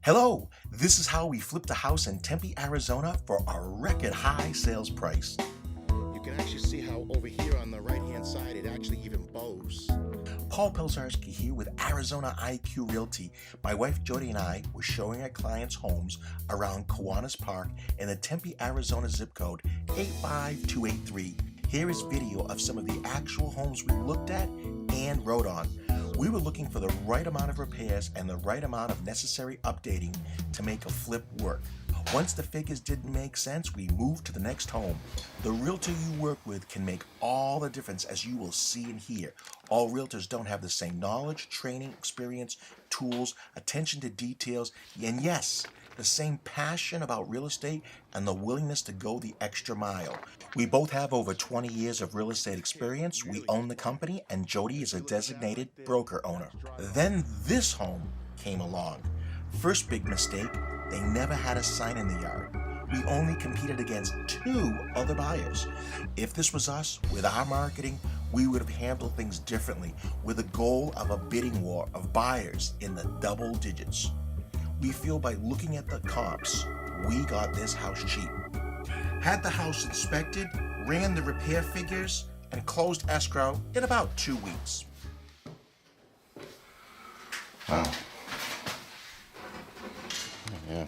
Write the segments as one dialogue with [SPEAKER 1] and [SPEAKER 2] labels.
[SPEAKER 1] Hello, this is how we flipped a house in Tempe, Arizona for a record high sales price.
[SPEAKER 2] You can actually see how over here on the right hand side it actually even bows.
[SPEAKER 1] Paul Pelzarski here with Arizona IQ Realty. My wife Jodi and I were showing our clients homes around Kiwanis Park in the Tempe, Arizona zip code 85283. Here is video of some of the actual homes we looked at and wrote on. We were looking for the right amount of repairs and the right amount of necessary updating to make a flip work. Once the figures didn't make sense, we moved to the next home. The realtor you work with can make all the difference, as you will see and hear. All realtors don't have the same knowledge, training, experience, tools, attention to details, and yes, the same passion about real estate and the willingness to go the extra mile. We both have over 20 years of real estate experience. We own the company, and Jodi is a designated broker owner. Then this home came along. First big mistake, they never had a sign in the yard. We only competed against 2 other buyers. If this was us, with our marketing, we would have handled things differently, with a goal of a bidding war of buyers in the double digits. We feel by looking at the comps, we got this house cheap. Had the house inspected, ran the repair figures, and closed escrow in about 2 weeks.
[SPEAKER 2] Wow. Yeah.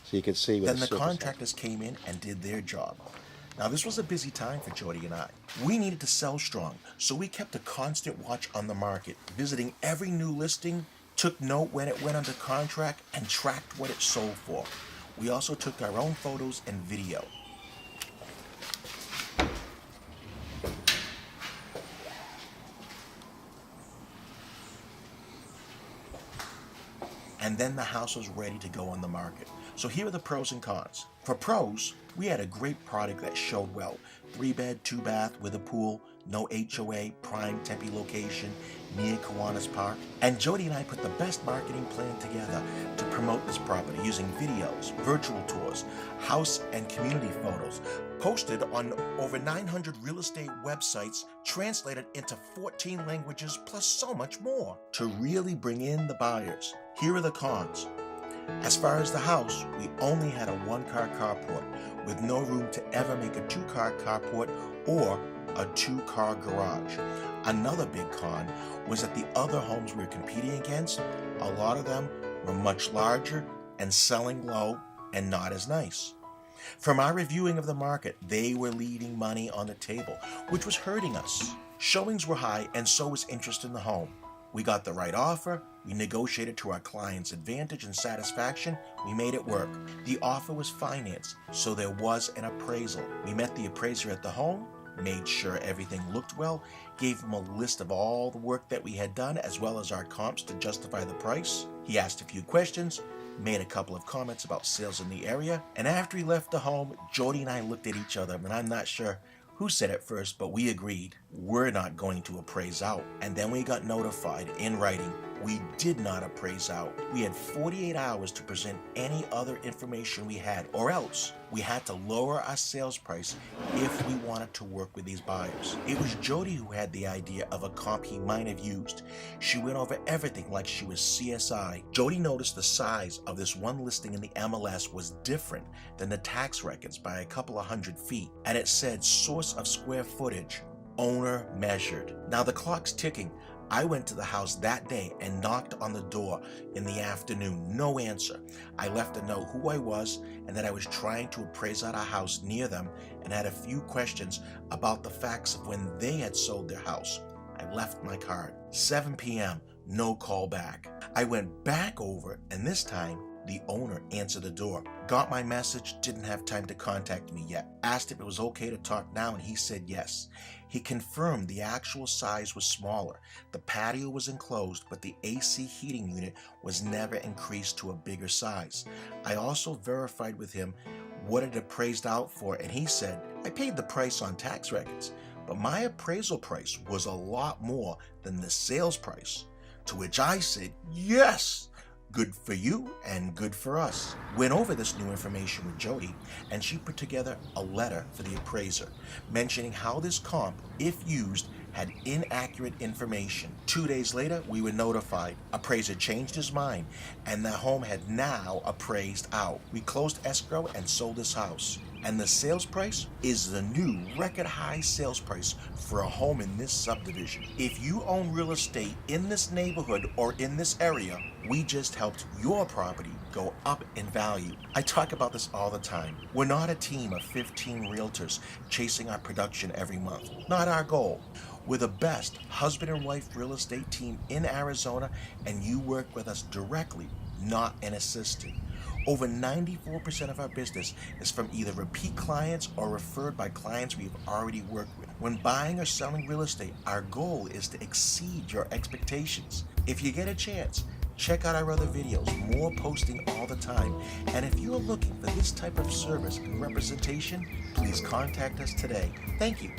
[SPEAKER 2] So you can see
[SPEAKER 1] Then the contractors came in and did their job. Now this was a busy time for Jodi and I. We needed to sell strong, so we kept a constant watch on the market, visiting every new listing, took note when it went under contract, and tracked what it sold for. We also took our own photos and video. And then the house was ready to go on the market. So here are the pros and cons. For pros, we had a great product that showed well. 3-bed, 2-bath with a pool, no HOA, prime Tempe location, near Kiwanis Park. And Jodi and I put the best marketing plan together to promote this property using videos, virtual tours, house and community photos, posted on over 900 real estate websites, translated into 14 languages, plus so much more to really bring in the buyers. Here are the cons. As far as the house, we only had a 1-car carport with no room to ever make a 2-car carport or a 2-car garage. Another big con was that the other homes we were competing against, a lot of them were much larger and selling low and not as nice. From our reviewing of the market, they were leaving money on the table, which was hurting us. Showings were high, and so was interest in the home. We got the right offer, we negotiated to our client's advantage and satisfaction, we made it work. The offer was financed, so there was an appraisal. We met the appraiser at the home, made sure everything looked well, gave him a list of all the work that we had done as well as our comps to justify the price. He asked a few questions, made a couple of comments about sales in the area, and after he left the home, Jodi and I looked at each other, and I'm not sure who said it first, but we agreed we're not going to appraise out. And then we got notified in writing we did not appraise out. We had 48 hours to present any other information we had, or else we had to lower our sales price if we wanted to work with these buyers. It was Jodi who had the idea of a comp he might have used. She went over everything like she was CSI. Jodi noticed the size of this one listing in the MLS was different than the tax records by a couple of 100 feet, and it said source of square footage, owner measured. Now the clock's ticking. I went to the house that day and knocked on the door in the afternoon. No answer. I left a note who I was and that I was trying to appraise out a house near them and had a few questions about the facts of when they had sold their house. I left my card. 7 p.m., no call back. I went back over, and this time the owner answered the door. Got my message, didn't have time to contact me yet. Asked if it was okay to talk now, and he said yes. He confirmed the actual size was smaller. The patio was enclosed, but the AC heating unit was never increased to a bigger size. I also verified with him what it appraised out for, and he said, I paid the price on tax records, but my appraisal price was a lot more than the sales price. To which I said, yes! Good for you and good for us. Went over this new information with Jodi, and she put together a letter for the appraiser mentioning how this comp, if used, had inaccurate information. 2 days later, we were notified. Appraiser changed his mind, and the home had now appraised out. We closed escrow and sold this house. And the sales price is the new record high sales price for a home in this subdivision. If you own real estate in this neighborhood or in this area, we just helped your property go up in value. I talk about this all the time. We're not a team of 15 realtors chasing our production every month. Not our goal. We're the best husband and wife real estate team in Arizona, and you work with us directly, not an assistant. Over 94% of our business is from either repeat clients or referred by clients we've already worked with. When buying or selling real estate, our goal is to exceed your expectations. If you get a chance, check out our other videos, more posting all the time. And if you're looking for this type of service and representation, please contact us today. Thank you.